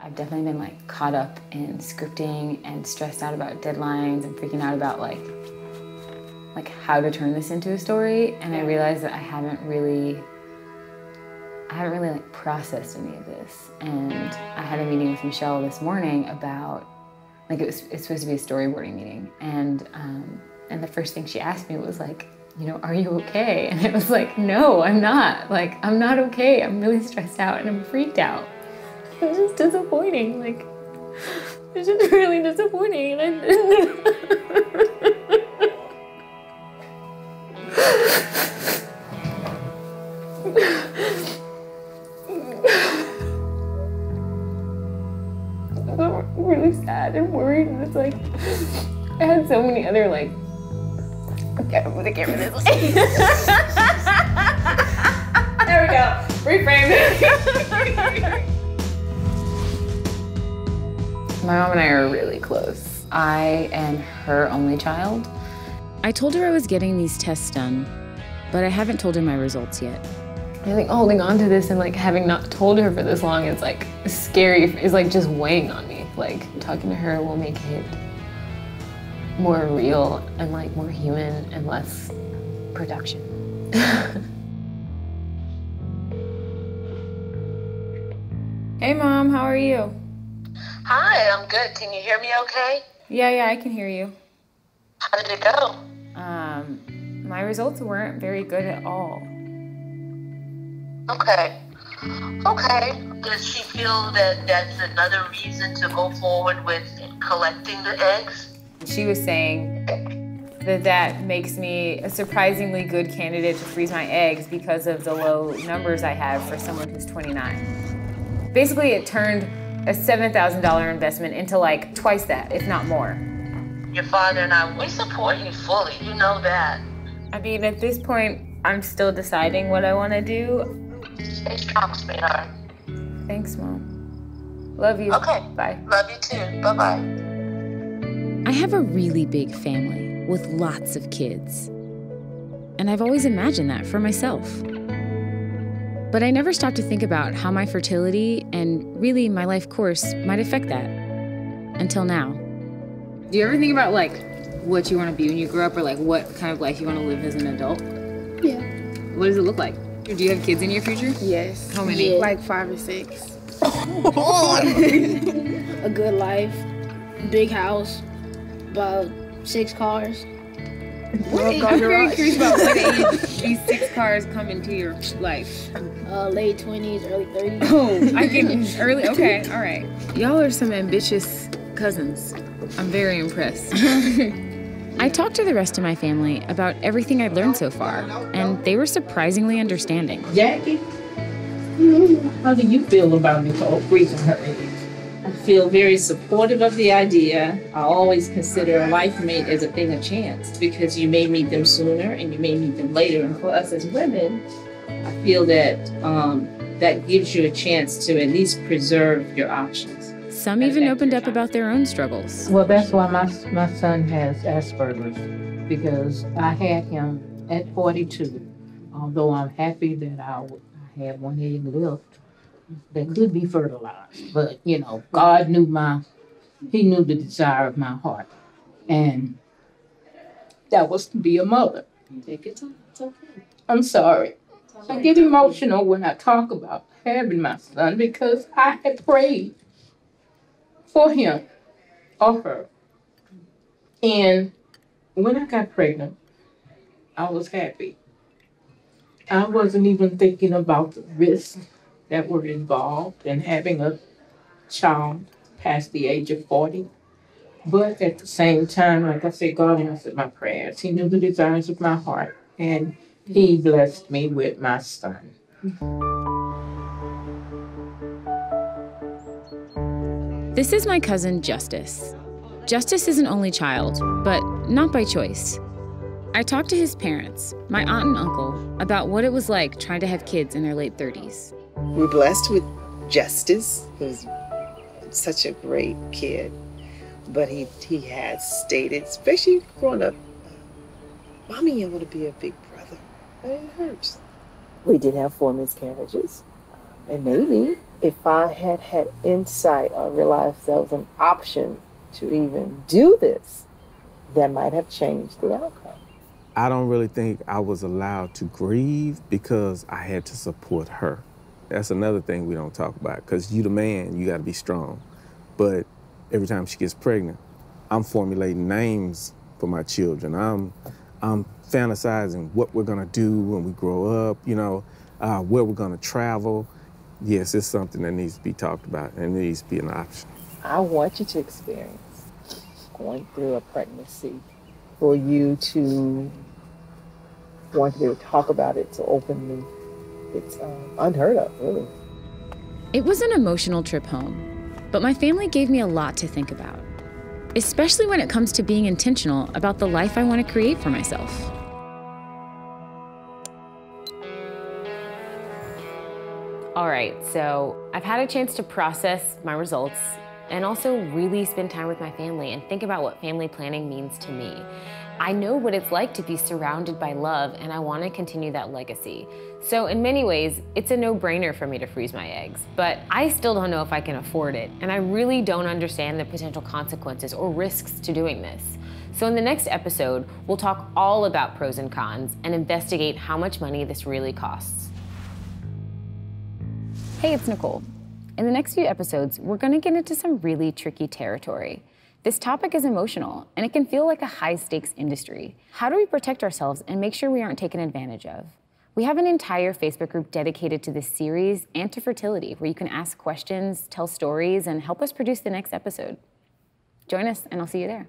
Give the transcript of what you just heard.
I've definitely been like caught up in scripting and stressed out about deadlines and freaking out about like how to turn this into a story. And I realized that I haven't really like processed any of this. And I had a meeting with Michelle this morning about, like it's supposed to be a storyboarding meeting. And the first thing she asked me was like, you know, are you okay? And I was like, no, I'm not. Like, I'm not okay. I'm really stressed out and I'm freaked out. It's just disappointing. Like, it's just really disappointing. And I'm really sad and worried. And it's like, I had so many other like, okay, I'm gonna get rid of this. There we go. Reframe it. My mom and I are really close. I am her only child. I told her I was getting these tests done, but I haven't told her my results yet. I think holding on to this and like having not told her for this long is like scary, is like just weighing on me. Like talking to her will make it more real and like more human and less production. Hey Mom, how are you? Hi, I'm good. Can you hear me okay? Yeah, I can hear you. How did it go? My results weren't very good at all. Okay. Does she feel that that's another reason to go forward with collecting the eggs? She was saying that makes me a surprisingly good candidate to freeze my eggs because of the low numbers I have for someone who's 29. Basically, it turned a $7,000 investment into like twice that, if not more. Your father and I, we support you fully. You know that. I mean, at this point, I'm still deciding what I want to do. Stay strong, sweetheart. Thanks, Mom. Love you. Okay. Bye. Love you too. Bye-bye. I have a really big family with lots of kids. And I've always imagined that for myself. But I never stopped to think about how my fertility and really my life course might affect that. Until now. Do you ever think about like what you want to be when you grow up, or like what kind of life you want to live as an adult? Yeah. What does it look like? Do you have kids in your future? Yes. How many? Like 5 or 6. A good life, big house, about 6 cars. I'm very curious about what age these 6 cars come into your life. Late 20s, early 30s. Oh, I can early. Okay, all right. Y'all are some ambitious cousins. I'm very impressed. I talked to the rest of my family about everything I'd learned so far, and they were surprisingly understanding. Jackie, how do you feel about Nicole freezing her eggs? I feel very supportive of the idea. I always consider a life mate as a thing of chance because you may meet them sooner and you may meet them later. And for us as women, I feel that that gives you a chance to at least preserve your options. Some even opened up about their own struggles. Well, that's why my son has Asperger's, because I had him at 42. Although I'm happy that I had one egg left that could be fertilized. But, you know, God knew he knew the desire of my heart. And that was to be a mother. Take your time. It's okay. I'm sorry. I get emotional when I talk about having my son because I had prayed for him or her. And when I got pregnant, I was happy. I wasn't even thinking about the risks that were involved in having a child past the age of 40. But at the same time, like I said, God answered my prayers. He knew the desires of my heart, and He blessed me with my son. This is my cousin, Justice. Justice is an only child, but not by choice. I talked to his parents, my aunt and uncle, about what it was like trying to have kids in their late 30s. We're blessed with Justice, who's such a great kid. But he has stated, especially growing up, Mommy, I want to be a big brother. And it hurts. We did have 4 miscarriages. And maybe if I had had insight or realized there was an option to even do this, that might have changed the outcome. I don't really think I was allowed to grieve because I had to support her. That's another thing we don't talk about, because you the man, you gotta be strong. But every time she gets pregnant, I'm formulating names for my children. I'm fantasizing what we're gonna do when we grow up, you know, where we're gonna travel. Yes, it's something that needs to be talked about and it needs to be an option. I want you to experience going through a pregnancy, for you to want to be able to talk about it so openly. It's unheard of, really. It was an emotional trip home, but my family gave me a lot to think about, especially when it comes to being intentional about the life I want to create for myself. All right, so I've had a chance to process my results and also really spend time with my family and think about what family planning means to me. I know what it's like to be surrounded by love, and I want to continue that legacy. So in many ways, it's a no-brainer for me to freeze my eggs, but I still don't know if I can afford it, and I really don't understand the potential consequences or risks to doing this. So in the next episode, we'll talk all about pros and cons and investigate how much money this really costs. Hey, it's Nicole. In the next few episodes, we're going to get into some really tricky territory. This topic is emotional, and it can feel like a high-stakes industry. How do we protect ourselves and make sure we aren't taken advantage of? We have an entire Facebook group dedicated to this series and to fertility, where you can ask questions, tell stories, and help us produce the next episode. Join us, and I'll see you there.